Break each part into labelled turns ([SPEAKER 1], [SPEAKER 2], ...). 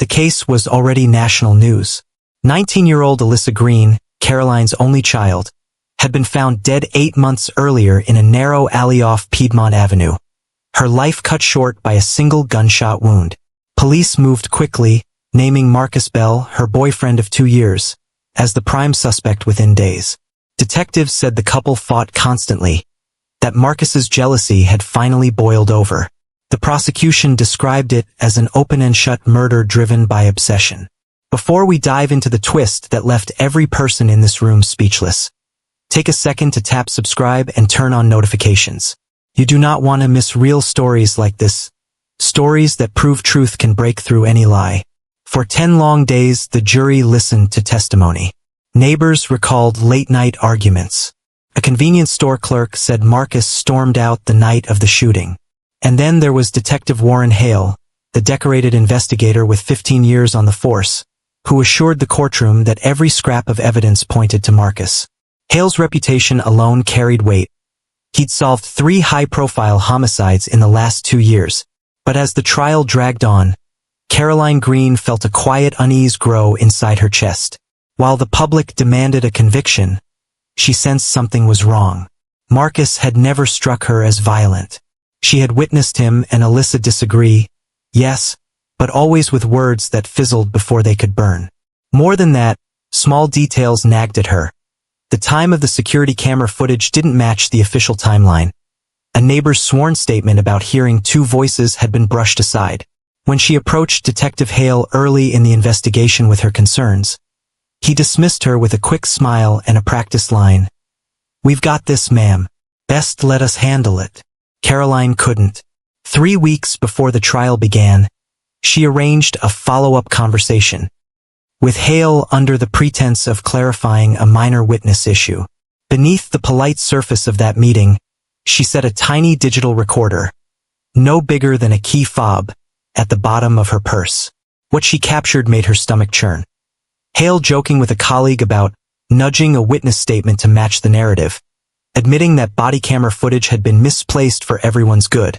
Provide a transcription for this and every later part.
[SPEAKER 1] case was already national news. 19-year-old Alyssa Green, Caroline's only child, had been found dead 8 months earlier in a narrow alley off Piedmont Avenue. Her life cut short by a single gunshot wound. Police moved quickly, naming Marcus Bell, her boyfriend of 2 years, as the prime suspect within days. Detectives said the couple fought constantly, that Marcus's jealousy had finally boiled over. The prosecution described it as an open-and-shut murder driven by obsession. Before we dive into the twist that left every person in this room speechless, take a second to tap subscribe and turn on notifications. You do not want to miss real stories like this, stories that prove truth can break through any lie. For 10 long days, the jury listened to testimony. Neighbors recalled late-night arguments. A convenience store clerk said Marcus stormed out the night of the shooting. And then there was Detective Warren Hale, the decorated investigator with 15 years on the force, who assured the courtroom that every scrap of evidence pointed to Marcus. Hale's reputation alone carried weight. He'd solved 3 high-profile homicides in the last 2 years. But as the trial dragged on, Caroline Green felt a quiet unease grow inside her chest. While the public demanded a conviction, she sensed something was wrong. Marcus had never struck her as violent. She had witnessed him and Alyssa disagree, yes, but always with words that fizzled before they could burn. More than that, small details nagged at her. The time of the security camera footage didn't match the official timeline. A neighbor's sworn statement about hearing 2 voices had been brushed aside. When she approached Detective Hale early in the investigation with her concerns, he dismissed her with a quick smile and a practice line. "We've got this, ma'am. Best let us handle it." Caroline couldn't. 3 weeks before the trial began, she arranged a follow-up conversation with Hale under the pretense of clarifying a minor witness issue. Beneath the polite surface of that meeting, she set a tiny digital recorder, no bigger than a key fob, at the bottom of her purse. What she captured made her stomach churn. Hale joking with a colleague about nudging a witness statement to match the narrative, admitting that body camera footage had been misplaced for everyone's good,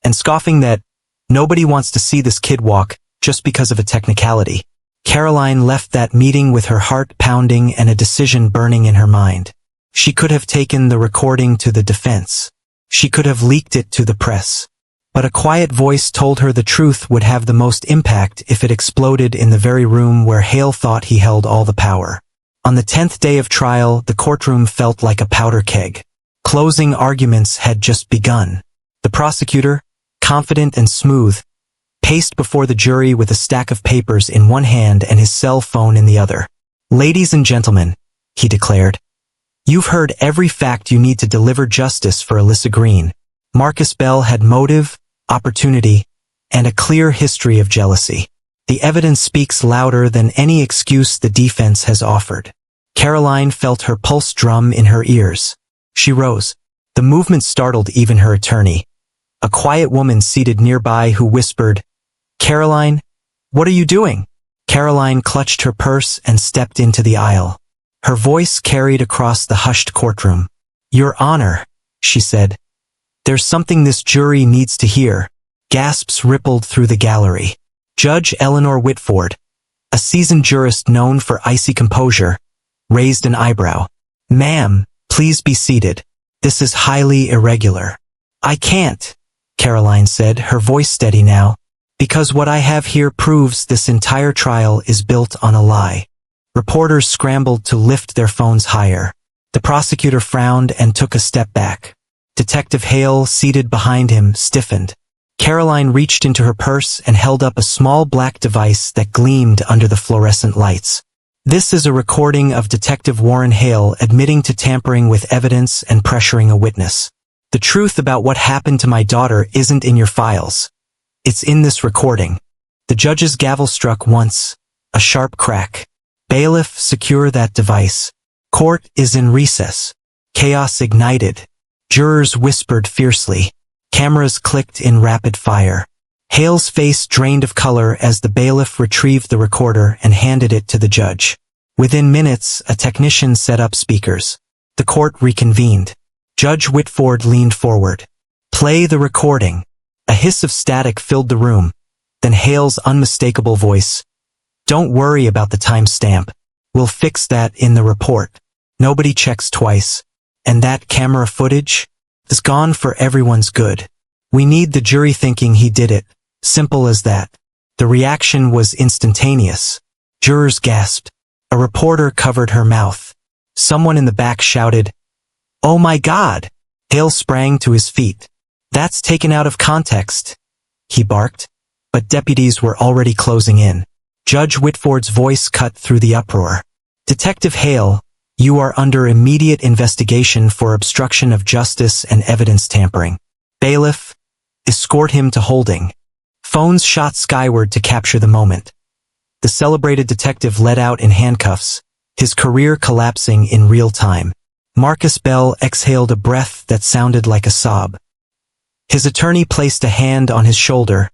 [SPEAKER 1] and scoffing that nobody wants to see this kid walk just because of a technicality. Caroline left that meeting with her heart pounding and a decision burning in her mind. She could have taken the recording to the defense. She could have leaked it to the press. But a quiet voice told her the truth would have the most impact if it exploded in the very room where Hale thought he held all the power. On the 10th day of trial, the courtroom felt like a powder keg. Closing arguments had just begun. The prosecutor, confident and smooth, paced before the jury with a stack of papers in one hand and his cell phone in the other. "Ladies and gentlemen," he declared, "you've heard every fact you need to deliver justice for Alyssa Green. Marcus Bell had motive, opportunity, and a clear history of jealousy. The evidence speaks louder than any excuse the defense has offered." Caroline felt her pulse drum in her ears. She rose. The movement startled even her attorney, a quiet woman seated nearby who whispered, "Caroline, what are you doing?" Caroline clutched her purse and stepped into the aisle. Her voice carried across the hushed courtroom. "Your Honor," she said, "there's something this jury needs to hear." Gasps rippled through the gallery. Judge Eleanor Whitford, a seasoned jurist known for icy composure, raised an eyebrow. "Ma'am, please be seated. This is highly irregular." "I can't," Caroline said, her voice steady now, "because what I have here proves this entire trial is built on a lie." Reporters scrambled to lift their phones higher. The prosecutor frowned and took a step back. Detective Hale, seated behind him, stiffened. Caroline reached into her purse and held up a small black device that gleamed under the fluorescent lights. "This is a recording of Detective Warren Hale admitting to tampering with evidence and pressuring a witness. The truth about what happened to my daughter isn't in your files. It's in this recording." The judge's gavel struck once, a sharp crack. "Bailiff, secure that device. Court is in recess." Chaos ignited. Jurors whispered fiercely. Cameras clicked in rapid fire. Hale's face drained of color as the bailiff retrieved the recorder and handed it to the judge. Within minutes, a technician set up speakers. The court reconvened. Judge Whitford leaned forward. "Play the recording." A hiss of static filled the room. Then Hale's unmistakable voice. "Don't worry about the timestamp. We'll fix that in the report. Nobody checks twice. And that camera footage is gone for everyone's good. We need the jury thinking he did it. Simple as that." The reaction was instantaneous. Jurors gasped. A reporter covered her mouth. Someone in the back shouted, "Oh my God!" Hale sprang to his feet. "That's taken out of context," he barked. But deputies were already closing in. Judge Whitford's voice cut through the uproar. "Detective Hale, you are under immediate investigation for obstruction of justice and evidence tampering. Bailiff, escort him to holding." Phones shot skyward to capture the moment. The celebrated detective let out in handcuffs, his career collapsing in real time. Marcus Bell exhaled a breath that sounded like a sob. His attorney placed a hand on his shoulder,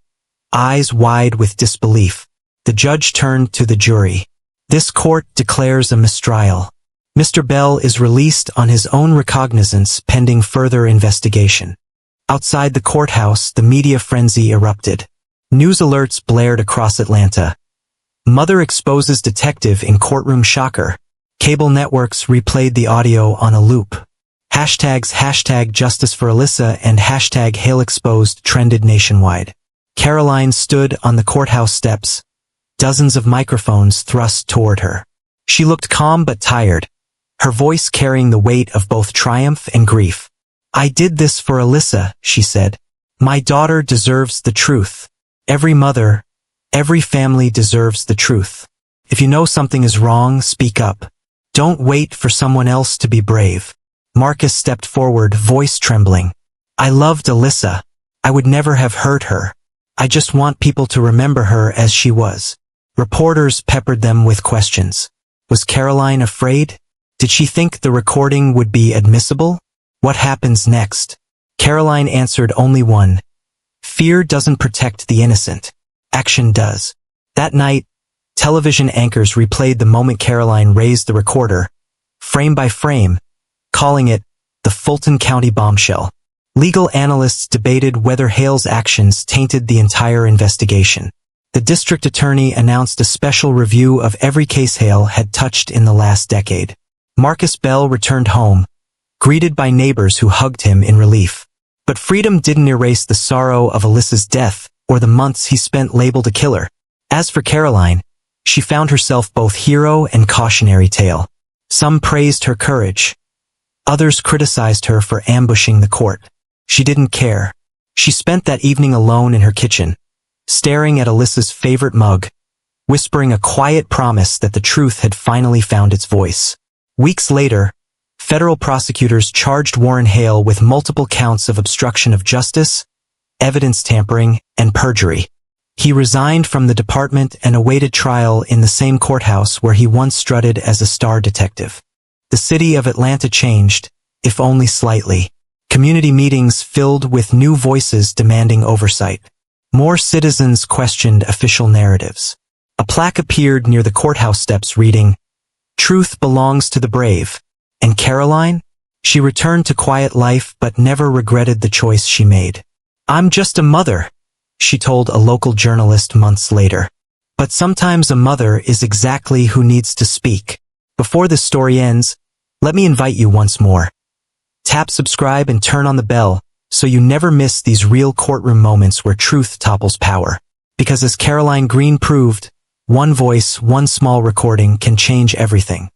[SPEAKER 1] eyes wide with disbelief. The judge turned to the jury. "This court declares a mistrial. Mr. Bell is released on his own recognizance pending further investigation." Outside the courthouse, the media frenzy erupted. News alerts blared across Atlanta. Mother exposes detective in courtroom shocker. Cable networks replayed the audio on a loop. Hashtags #Justice for Alyssa and #Hale exposed trended nationwide. Caroline stood on the courthouse steps, dozens of microphones thrust toward her. She looked calm but tired, her voice carrying the weight of both triumph and grief. "I did this for Alyssa," she said. "My daughter deserves the truth. Every mother, every family deserves the truth. If you know something is wrong, speak up. Don't wait for someone else to be brave." Marcus stepped forward, voice trembling. "I loved Alyssa. I would never have hurt her. I just want people to remember her as she was." Reporters peppered them with questions. Was Caroline afraid? Did she think the recording would be admissible? What happens next? Caroline answered only one. Fear doesn't protect the innocent. Action does. That night, television anchors replayed the moment Caroline raised the recorder, frame by frame, calling it the Fulton County bombshell. Legal analysts debated whether Hale's actions tainted the entire investigation. The district attorney announced a special review of every case Hale had touched in the last decade. Marcus Bell returned home, greeted by neighbors who hugged him in relief. But freedom didn't erase the sorrow of Alyssa's death or the months he spent labeled a killer. As for Caroline, she found herself both hero and cautionary tale. Some praised her courage. Others criticized her for ambushing the court. She didn't care. She spent that evening alone in her kitchen, staring at Alyssa's favorite mug, whispering a quiet promise that the truth had finally found its voice. Weeks later, federal prosecutors charged Warren Hale with multiple counts of obstruction of justice, evidence tampering, and perjury. He resigned from the department and awaited trial in the same courthouse where he once strutted as a star detective. The city of Atlanta changed, if only slightly. Community meetings filled with new voices demanding oversight. More citizens questioned official narratives. A plaque appeared near the courthouse steps reading, "Truth belongs to the brave." And Caroline? She returned to quiet life but never regretted the choice she made. "I'm just a mother," she told a local journalist months later. But sometimes a mother is exactly who needs to speak. Before this story ends, let me invite you once more. Tap subscribe and turn on the bell so you never miss these real courtroom moments where truth topples power. Because as Caroline Green proved, one voice, one small recording can change everything.